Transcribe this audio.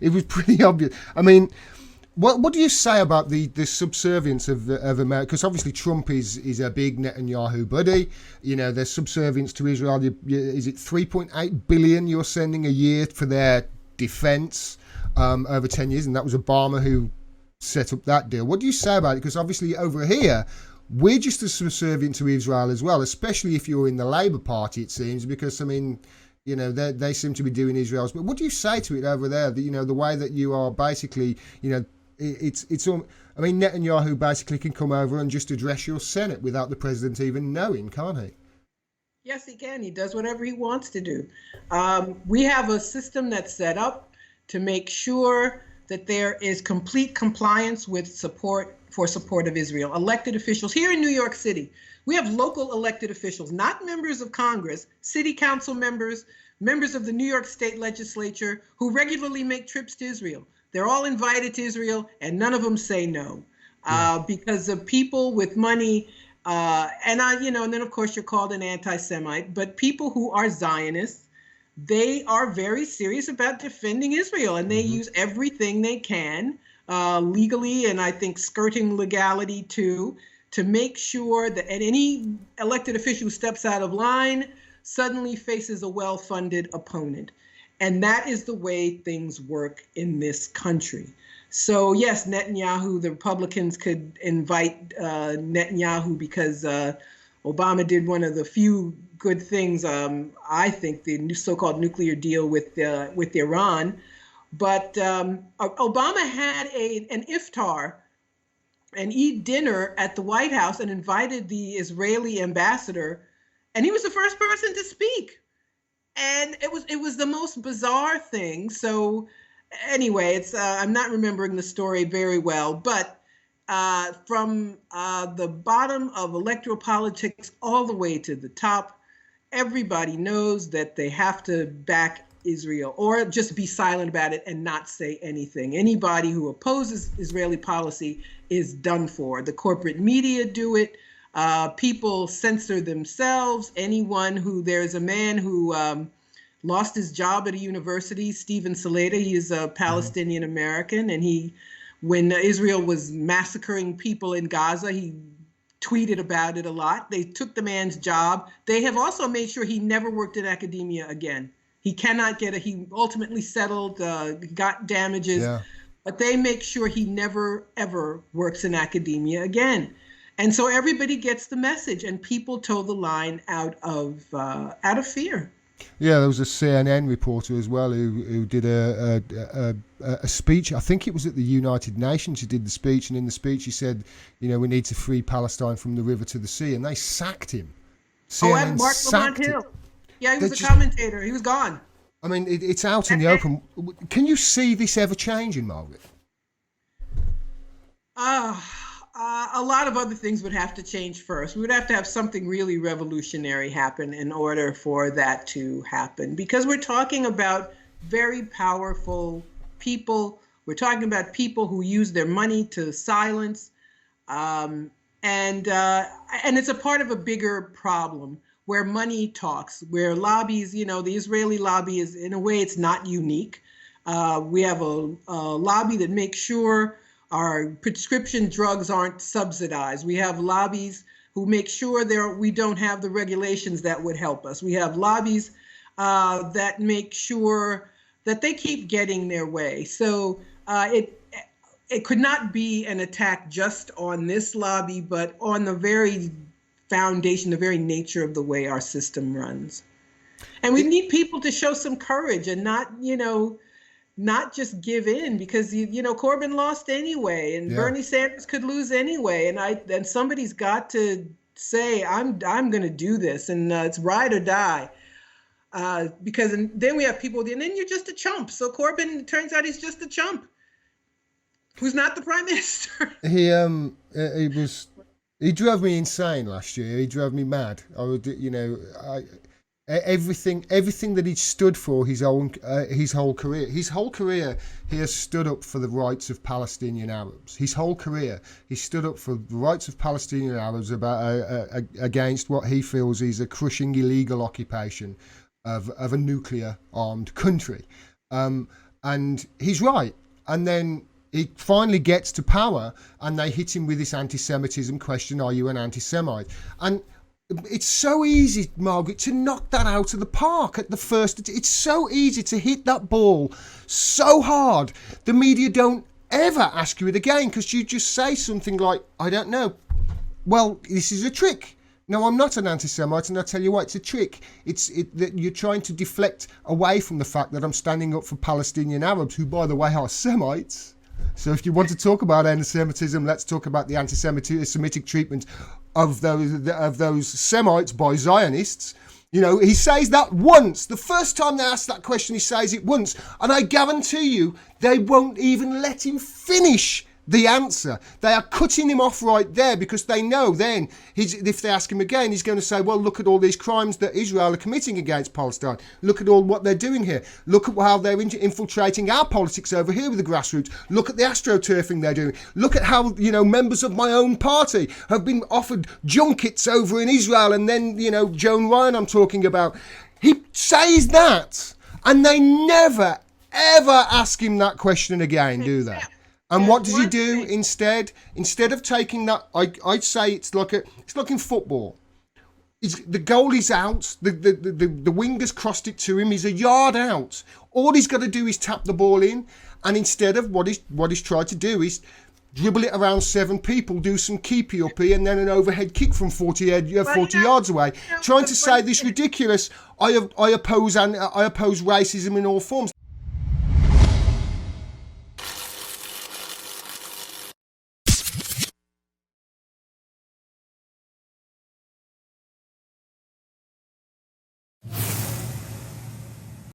It was pretty obvious. I mean, what do you say about the subservience of America? Because obviously Trump is a big Netanyahu buddy. You know, there's subservience to Israel. Is it 3.8 billion you're sending a year for their defense over 10 years? And that was Obama who set up that deal. What do you say about it? Because obviously over here, we're just as subservient to Israel as well, especially if you're in the Labour Party, it seems, because, I mean, you know, they seem to be doing Israel's. But what do you say to it over there? That, you know, the way that you are basically, you know, it's all. I mean, Netanyahu basically can come over and just address your Senate without the president even knowing, can't he? Yes, he can. He does whatever he wants to do. We have a system that's set up to make sure that there is complete compliance with support of Israel. Elected officials here in New York City, we have local elected officials, not members of Congress, city council members, members of the New York State legislature who regularly make trips to Israel. They're all invited to Israel, and none of them say no, because the people with money, and then of course you're called an anti-Semite, but people who are Zionists, they are very serious about defending Israel, and they use everything they can, legally, and I think skirting legality too, to make sure that any elected official who steps out of line suddenly faces a well-funded opponent. And that is the way things work in this country. So yes, Netanyahu, the Republicans could invite Netanyahu because Obama did one of the few good things, I think, the so-called nuclear deal with Iran. But Obama had an iftar, an Eid dinner at the White House, and invited the Israeli ambassador, and he was the first person to speak. And it was the most bizarre thing. So anyway, it's I'm not remembering the story very well, but from the bottom of electoral politics all the way to the top, everybody knows that they have to back Israel or just be silent about it and not say anything. Anybody who opposes Israeli policy is done for. The corporate media do it. People censor themselves. There's a man who lost his job at a university, Stephen Saleta. He is a Palestinian American, and when Israel was massacring people in Gaza, he tweeted about it a lot. They took the man's job. They have also made sure he never worked in academia again. He cannot he ultimately settled, got damages, but they make sure he never, ever works in academia again. And so everybody gets the message, and people toe the line out of fear. Yeah, there was a CNN reporter as well who did a speech. I think it was at the United Nations. He did the speech, and in the speech he said, you know, we need to free Palestine from the river to the sea, and they sacked him. CNN and Mark sacked Lamont him. Hill. Yeah, he was a commentator. He was gone. I mean, it's out in the open. Can you see this ever changing, Margaret? A lot of other things would have to change first. We would have to have something really revolutionary happen in order for that to happen, because we're talking about very powerful people. We're talking about people who use their money to silence, and it's a part of a bigger problem where money talks, where lobbies, you know, the Israeli lobby is, in a way, it's not unique. We have a lobby that makes sure our prescription drugs aren't subsidized. We have lobbies who make sure we don't have the regulations that would help us. We have lobbies that make sure that they keep getting their way. So it could not be an attack just on this lobby, but on the very foundation, the very nature of the way our system runs. And we need people to show some courage and not just give in, because Corbyn lost anyway, and Bernie Sanders could lose anyway, and somebody's got to say I'm going to do this, and it's ride or die, because then we have people, and then you're just a chump. So Corbyn, it turns out he's just a chump who's not the prime minister. He drove me insane last year. He drove me mad. Everything that he stood for his whole career. His whole career, he has stood up for the rights of Palestinian Arabs. His whole career, he stood up for the rights of Palestinian Arabs against what he feels is a crushing illegal occupation of a nuclear armed country. And he's right. And then he finally gets to power and they hit him with this anti-Semitism question, are you an anti-Semite? And it's so easy, Margaret, to knock that out of the park at the first. It's so easy to hit that ball so hard. The media don't ever ask you it again because you just say something like, I don't know. Well, this is a trick. No, I'm not an anti-Semite, and I'll tell you what, it's a trick. That you're trying to deflect away from the fact that I'm standing up for Palestinian Arabs, who, by the way, are Semites. So if you want to talk about anti-Semitism, let's talk about the anti-Semitic treatment of those Semites by Zionists. You know, he says that once. The first time they ask that question, he says it once. And I guarantee you, they won't even let him finish the answer. They are cutting him off right there because they know then, if they ask him again, he's going to say, well, look at all these crimes that Israel are committing against Palestine. Look at all what they're doing here. Look at how they're infiltrating our politics over here with the grassroots. Look at the astroturfing they're doing. Look at how, you know, members of my own party have been offered junkets over in Israel. And then, you know, Joan Ryan I'm talking about. He says that and they never, ever ask him that question again, do they? And what does he do instead? Instead of taking that, I'd say it's like in football. The goal is out. The winger's crossed it to him. He's a yard out. All he's got to do is tap the ball in. And instead of what he's tried to do is dribble it around 7 people, do some keepy-uppy, and then an overhead kick from 40 yards away. Trying to say this ridiculous, I oppose racism in all forms.